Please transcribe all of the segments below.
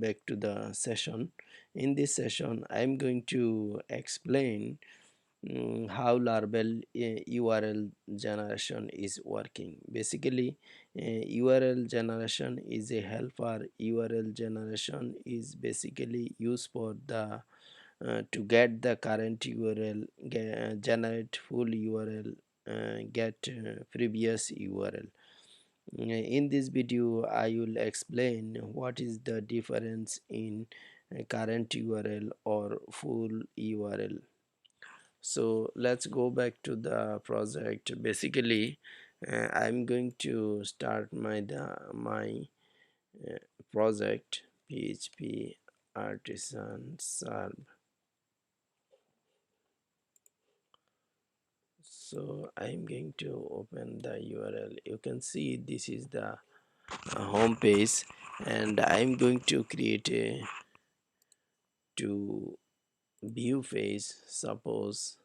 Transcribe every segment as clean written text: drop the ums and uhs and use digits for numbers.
back to the session. In this session, I'm going to explain how Laravel URL generation is working. Basically, URL generation is a helper. URL generation is basically used for the to get the current URL, generate full URL, get previous URL. In this video, I will explain what is the difference in current URL or full URL. So let's go back to the project. Basically, I'm going to start my uh, project PHP artisan serve. So I'm going to open the URL. You can see this is the home page, and I'm going to create a to view phase. Suppose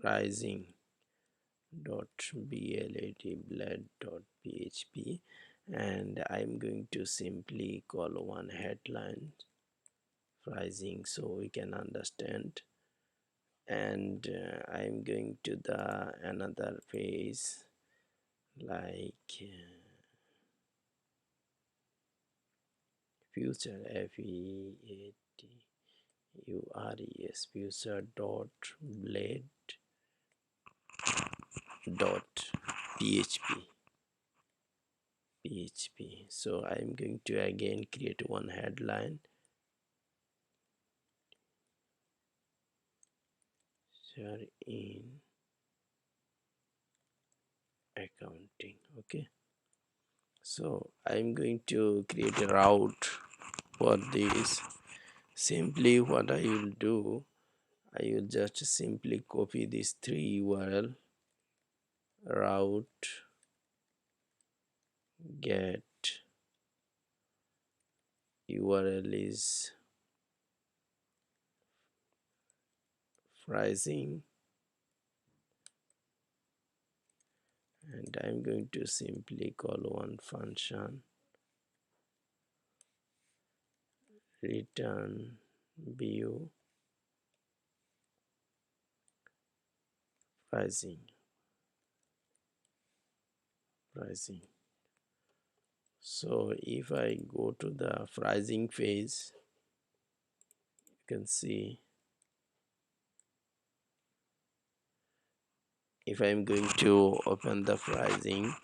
rising dot blad dot php, and I'm going to simply call one headline rising so we can understand. And I'm going to the another phase like future FEATURES future dot blade dot php. So I'm going to again create one headline, share in accounting. Okay, so I'm going to create a route for this. Simply what I will do, I will just simply copy these three URL: route, get URL is pricing, and I'm going to simply call one function return view pricing. So if I go to the pricing phase, you can see if I'm going to open the pricing,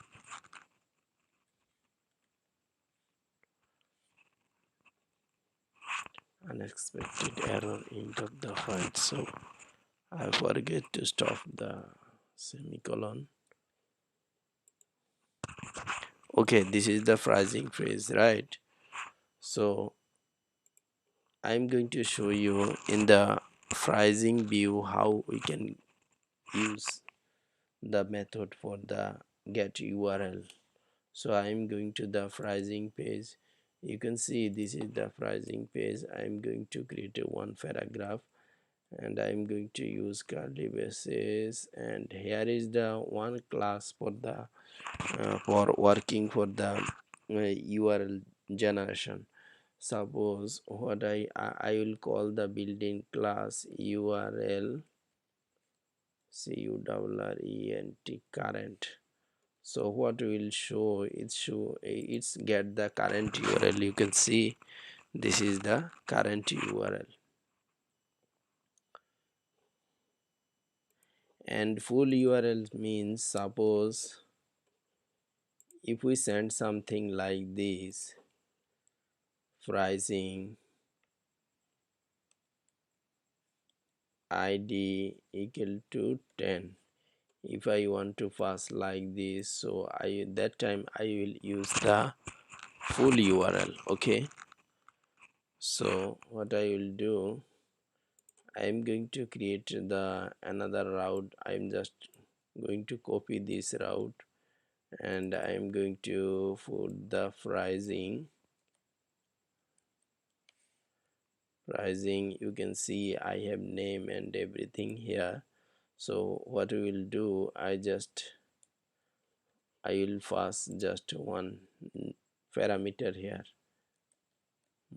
unexpected error into the file. So I forget to stop the semicolon. Okay, this is the pricing phase, right? So I'm going to show you in the pricing view how we can use the method for the get URL. So I'm going to the pricing page. You can see this is the pricing page. I'm going to create a one paragraph, and I'm going to use curly braces, and here is the one class for the for working for the URL generation. Suppose what I will call the building class URL current. So what will show, it's get the current URL. You can see this is the current URL, and full URL means, suppose if we send something like this, pricing id equal to 10. If I want to pass like this, so that time I will use the full URL. Okay, so what I will do, I'm going to create the another route. I'm just going to copy this route, and I'm going to put the pricing. You can see I have name and everything here. So what we will do, I will pass just one parameter here,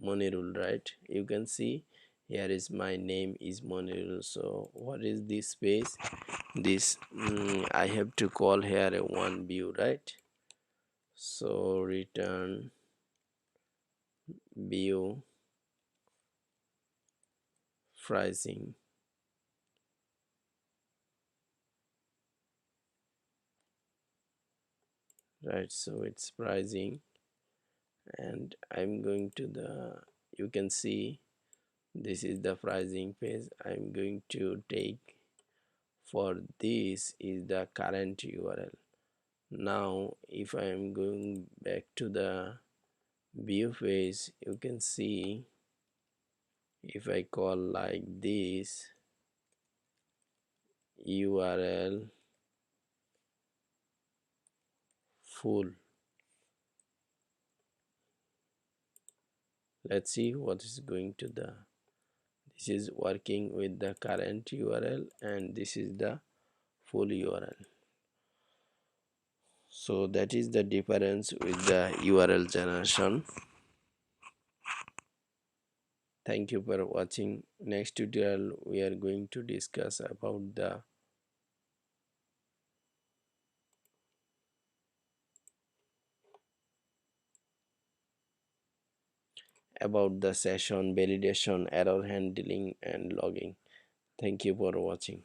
Monirul, right? You can see here is my name is Monirul. So what is this space? This I have to call here a one view, right? So return view pricing, right? So it's pricing, and I'm going to the, you can see this is the pricing page. I'm going to take, for this is the current URL. Now if I am going back to the view page, you can see if I call like this URL full, let's see what is going to the, this is working with the current URL and this is the full URL. So that is the difference with the URL generation. Thank you for watching. Next tutorial we are going to discuss about the session validation, error handling and logging. Thank you for watching.